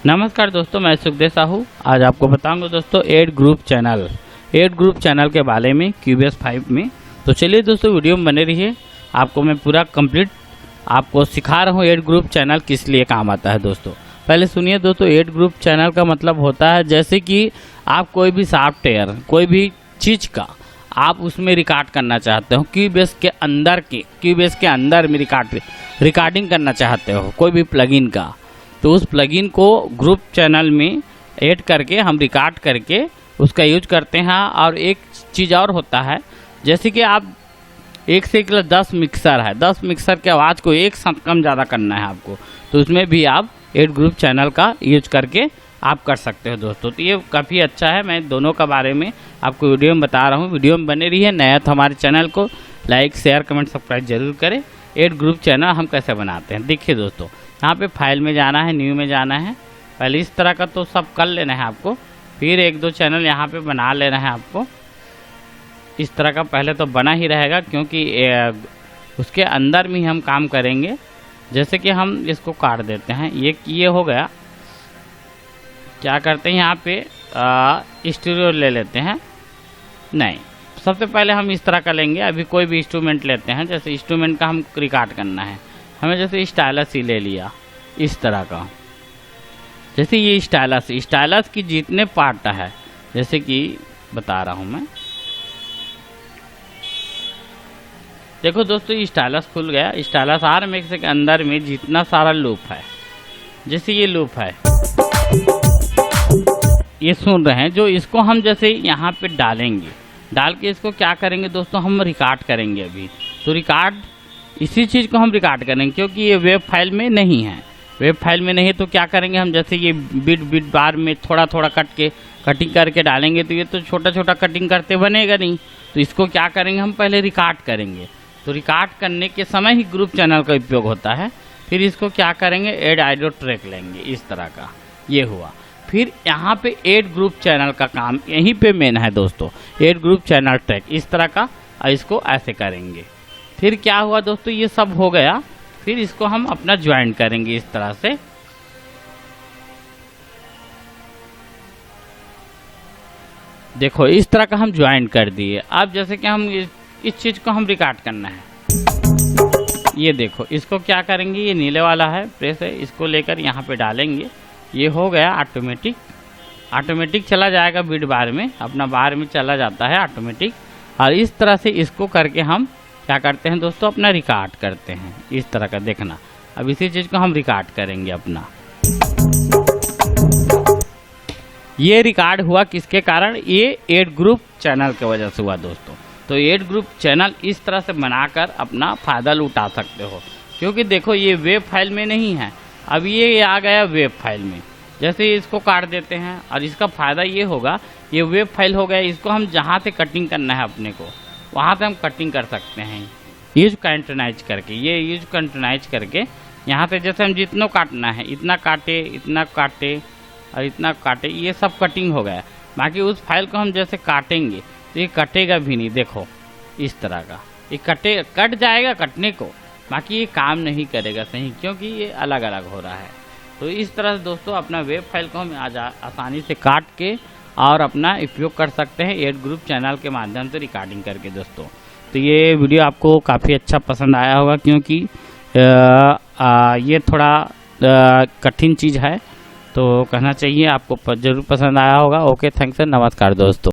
नमस्कार दोस्तों, मैं सुखदेव साहू। आज आपको बताऊंगा दोस्तों एड ग्रुप चैनल के बारे में QBS 5 में। तो चलिए दोस्तों वीडियो में बने रहिए। आपको मैं पूरा कंप्लीट आपको सिखा रहा हूँ एड ग्रुप चैनल किस लिए काम आता है। दोस्तों पहले सुनिए दोस्तों, एड ग्रुप चैनल का मतलब होता है जैसे कि आप कोई भी सॉफ्टवेयर कोई भी चीज़ का आप उसमें रिकॉर्ड करना चाहते हो, QBS के अंदर में रिकॉर्डिंग करना चाहते हो कोई भी प्लगइन का, तो उस प्लगइन को ग्रुप चैनल में ऐड करके हम रिकॉर्ड करके उसका यूज करते हैं। और एक चीज़ और होता है, जैसे कि आप 1 से 10 मिक्सर है, 10 मिक्सर के आवाज़ को एक साथ कम ज़्यादा करना है आपको, तो उसमें भी आप एड ग्रुप चैनल का यूज करके आप कर सकते हो दोस्तों। तो ये काफ़ी अच्छा है। मैं दोनों का बारे में आपको वीडियो में बता रहा हूँ। वीडियो में बने रहिए। नया तो हमारे चैनल को लाइक शेयर कमेंट सब्सक्राइब जरूर करें। एड ग्रुप चैनल हम कैसे बनाते हैं देखिए दोस्तों, यहाँ पे फाइल में जाना है, न्यू में जाना है। पहले इस तरह का तो सब कर लेना है आपको, फिर 1-2 चैनल यहाँ पे बना लेना है आपको। इस तरह का पहले तो बना ही रहेगा क्योंकि उसके अंदर में हम काम करेंगे। जैसे कि हम इसको काट देते हैं, ये हो गया। क्या करते हैं यहाँ पे स्टीरियो ले लेते हैं। नहीं, सबसे पहले हम इस तरह का लेंगे। अभी कोई भी इंस्ट्रूमेंट लेते हैं, जैसे इंस्ट्रूमेंट का हम रिकॉर्ड करना है हमें, जैसे स्टाइलस ही ले लिया इस तरह का। जैसे ये स्टाइलस की जितने पार्ट है, जैसे कि बता रहा हूँ मैं, देखो दोस्तों ये स्टाइलस खुल गया। स्टाइलस RMX के अंदर में जितना सारा लूप है, जैसे ये लूप है ये सुन रहे हैं, जो इसको हम जैसे यहाँ पे डालेंगे, डाल के इसको क्या करेंगे दोस्तों, हम रिकॉर्ड करेंगे। अभी तो रिकॉर्ड इसी चीज़ को हम रिकॉर्ड करेंगे क्योंकि ये वेब फाइल में नहीं है। वेब फाइल में नहीं तो क्या करेंगे हम, जैसे ये बिट बार में थोड़ा थोड़ा कटिंग करके डालेंगे, तो ये तो छोटा छोटा कटिंग करते बनेगा नहीं। तो इसको क्या करेंगे हम, पहले रिकॉर्ड करेंगे। तो रिकॉर्ड करने के समय ही ग्रुप चैनल का उपयोग होता है। फिर इसको क्या करेंगे, एड ऑडियो ट्रैक लेंगे इस तरह का, ये हुआ। फिर यहाँ पे एड ग्रुप चैनल का काम यहीं पे मेन है दोस्तों, एड ग्रुप चैनल ट्रैक इस तरह का, और इसको ऐसे करेंगे। फिर क्या हुआ दोस्तों, ये सब हो गया। फिर इसको हम अपना ज्वाइन करेंगे इस तरह से। देखो इस तरह का हम ज्वाइन कर दिए। अब जैसे कि हम इस चीज को हम रिकॉर्ड करना है, ये देखो इसको क्या करेंगे, ये नीले वाला है प्रेस है, इसको लेकर यहाँ पे डालेंगे। ये हो गया ऑटोमेटिक चला जाएगा बिट बार में, अपना बार में चला जाता है ऑटोमेटिक। और इस तरह से इसको करके हम क्या करते हैं दोस्तों, अपना रिकॉर्ड करते हैं इस तरह का। देखना अब इसी चीज़ को हम रिकॉर्ड करेंगे अपना। ये रिकॉर्ड हुआ किसके कारण, ये एड ग्रुप चैनल की वजह से हुआ दोस्तों। तो एड ग्रुप चैनल इस तरह से बनाकर अपना फ़ायदा उठा सकते हो, क्योंकि देखो ये वेब फाइल में नहीं है। अब ये आ गया वेब फाइल में, जैसे इसको काट देते हैं और इसका फ़ायदा ये होगा, ये वेब फाइल हो गया। इसको हम जहाँ से कटिंग करना है अपने को, वहाँ से हम कटिंग कर सकते हैं यूज कंटेनाइज करके। ये यूज कंटेनाइज करके यहाँ से जैसे हम जितना काटना है इतना काटे, इतना काटे और इतना काटे, ये सब कटिंग हो गया। बाकी उस फाइल को हम जैसे काटेंगे तो ये कटेगा भी नहीं। देखो इस तरह का ये कट जाएगा कटने को, बाकी ये काम नहीं करेगा सही, क्योंकि ये अलग अलग हो रहा है। तो इस तरह से दोस्तों अपना वेब फाइल को हम आसानी से काट के और अपना उपयोग कर सकते हैं एड ग्रुप चैनल के माध्यम से रिकॉर्डिंग करके दोस्तों। तो ये वीडियो आपको काफ़ी अच्छा पसंद आया होगा, क्योंकि ये थोड़ा कठिन चीज़ है, तो कहना चाहिए आपको ज़रूर पसंद आया होगा। ओके, थैंक्स, नमस्कार दोस्तों।